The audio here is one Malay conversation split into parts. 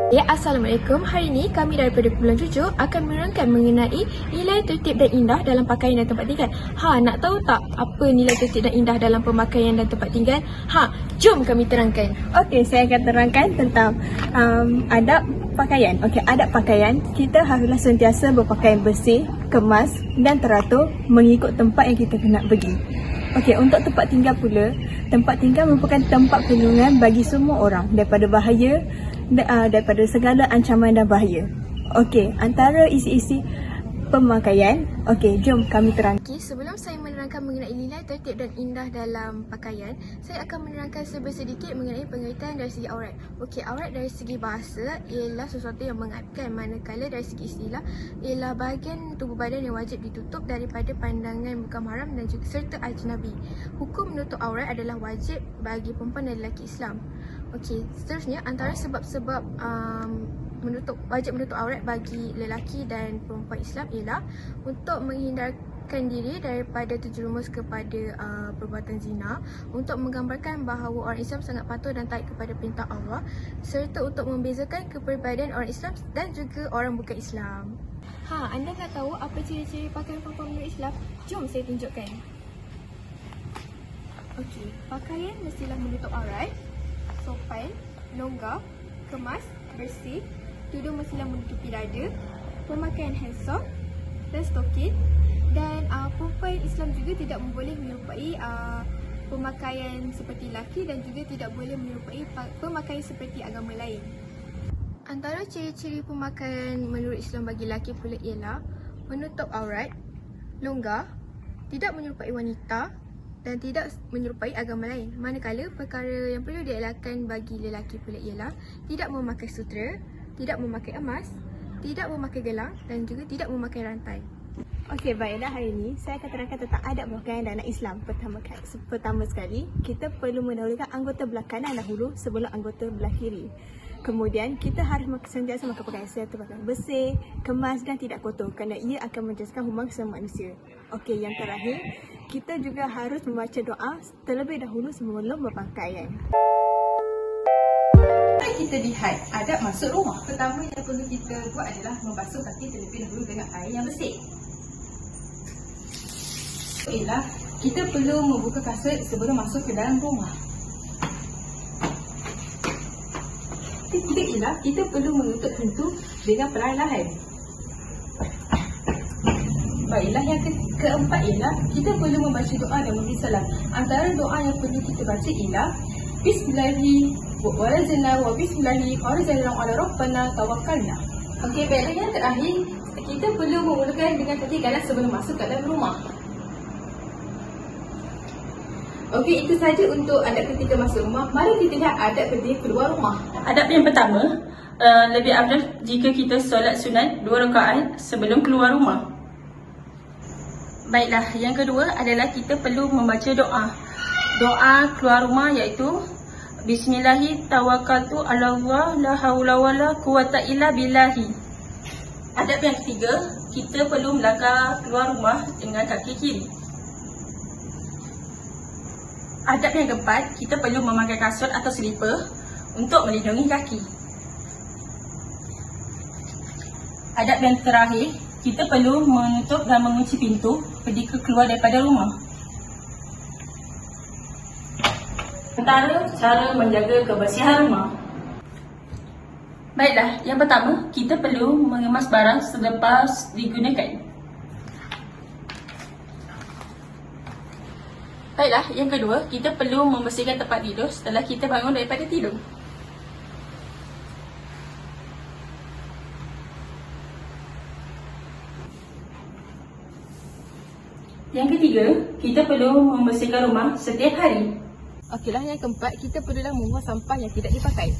Ya, Assalamualaikum. Hari ini kami daripada Kumpulan Cucu akan menerangkan mengenai nilai tertib dan indah dalam pakaian dan tempat tinggal. Nak tahu tak apa nilai tertib dan indah dalam pemakaian dan tempat tinggal? Jom kami terangkan. Okey, saya akan terangkan tentang adab pakaian. Okey, adab pakaian, kita haruslah sentiasa berpakaian bersih, kemas dan teratur mengikut tempat yang kita nak pergi. Okey, untuk tempat tinggal pula, tempat tinggal merupakan tempat perlindungan bagi semua orang daripada bahaya, daripada segala ancaman dan bahaya. Okey, antara isi-isi pemakaian, okey, jom kami terangkan. Sebelum saya menerangkan mengenai nilai tertib dan indah dalam pakaian, saya akan menerangkan sedikit mengenai pengertian dari segi aurat. Okey, aurat dari segi bahasa ialah sesuatu yang mengaibkan, manakala dari segi istilah ialah bahagian tubuh badan yang wajib ditutup daripada pandangan bukan mahram dan juga serta ajnabi. Hukum menutup aurat adalah wajib bagi perempuan dan lelaki Islam. Okey, seterusnya antara sebab-sebab wajib menutup aurat bagi lelaki dan perempuan Islam ialah untuk menghindarkan diri daripada terjerumus kepada perbuatan zina, untuk menggambarkan bahawa orang Islam sangat patuh dan taat kepada perintah Allah, serta untuk membezakan kepribadian orang Islam dan juga orang bukan Islam. Anda nak tahu apa ciri-ciri pakaian perempuan menurut Islam? Jom saya tunjukkan. Okey, pakaian mestilah menutup aurat, sopan, longgar, kemas, bersih. Tudung mestilah menutupi dada, pemakaian handsome dan stokin. Dan perempuan Islam juga tidak boleh menyerupai pemakaian seperti lelaki dan juga tidak boleh menyerupai pemakaian seperti agama lain. Antara ciri-ciri pemakaian menurut Islam bagi lelaki pula ialah menutup aurat, longgar, tidak menyerupai wanita dan tidak menyerupai agama lain. Manakala perkara yang perlu dielakkan bagi lelaki pula ialah tidak memakai sutera, tidak memakai emas, tidak memakai gelang dan juga tidak memakai rantai. Okey, baiklah, hari ini saya akan terangkan tentang adab berpakaian dalam Islam. Pertama sekali, kita perlu mendahulukan anggota belah kanan dahulu sebelum anggota belah kiri. Kemudian, kita harus sentiasa memakai pakaian serta pakaian bersih, kemas dan tidak kotor kerana ia akan menjejaskan hubungan sesama manusia. Okey, yang terakhir, kita juga harus membaca doa terlebih dahulu sebelum berpakaian. Mari kita lihat adab masuk rumah. Pertama yang perlu kita buat adalah membasuh kaki terlebih dahulu dengan air yang bersih. Ialah kita perlu membuka kaset sebelum masuk ke dalam rumah. Ketiga ialah kita perlu menutup pintu dengan perlahan-lahan. Baiklah, yang keempat ialah kita perlu membaca doa dan memberi salam. Antara doa yang perlu kita baca ialah Bismillahirrahmanirrahim wa bismillahirrahmanirrahim ala rabbana tawakkalna. Okey, baiklah, yang terakhir kita perlu memulakan dengan kaki kanan sebelum masuk ke dalam rumah. Okey, itu saja untuk adab ketika masuk rumah. Mari kita lihat adab ketika keluar rumah. Adab yang pertama, lebih afdal jika kita solat sunat 2 rakaat sebelum keluar rumah. Baiklah, yang kedua adalah kita perlu membaca doa. Doa keluar rumah iaitu Bismillahi tawakkaltu ala Allah la haula wala quwata illa billahi. Adab yang ketiga, kita perlu melangkah keluar rumah dengan kaki kiri. Adab yang keempat, kita perlu memakai kasut atau selipar untuk melindungi kaki. Adab yang terakhir, kita perlu menutup dan mengunci pintu ketika keluar daripada rumah. Antara cara menjaga kebersihan rumah. Baiklah, yang pertama, kita perlu mengemas barang selepas digunakan. Baiklah, yang kedua, kita perlu membersihkan tempat tidur setelah kita bangun daripada tidur. Yang ketiga, kita perlu membersihkan rumah setiap hari. Okeylah, yang keempat, kita perlulah membuang sampah yang tidak dipakai.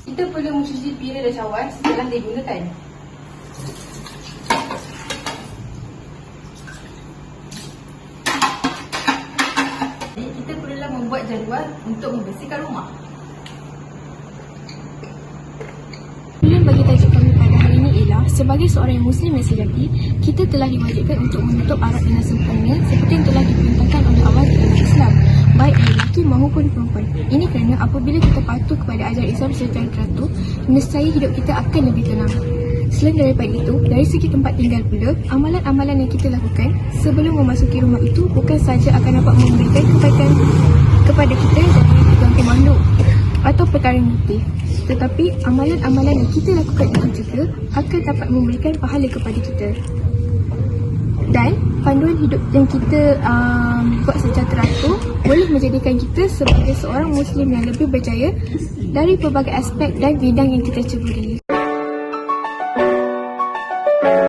Kita perlu mencuci piring dan cawan setelah digunakan. Kita perlulah membuat jadual untuk membersihkan rumah. Kesimpulan bagi tajuk kami pada hari ini ialah sebagai seorang Muslim yang sejati, kita telah diwajibkan untuk menutup aurat dengan sempurna seperti yang telah diperintahkan oleh Allah di dalam Islam. baik lelaki maupun perempuan. Ini kerana apabila kita patuh kepada ajaran Islam secara teratur, nescaya hidup kita akan lebih tenang. Selain daripada itu, dari segi tempat tinggal pula, amalan-amalan yang kita lakukan sebelum memasuki rumah itu bukan saja akan dapat memberikan kebaikan kepada kita dari diganggu makhluk atau perkara negatif, tetapi amalan-amalan yang kita lakukan itu juga akan dapat memberikan pahala kepada kita. Dan panduan hidup yang kita buat secara teratur boleh menjadikan kita sebagai seorang Muslim yang lebih berjaya dari pelbagai aspek dan bidang yang kita ceburi.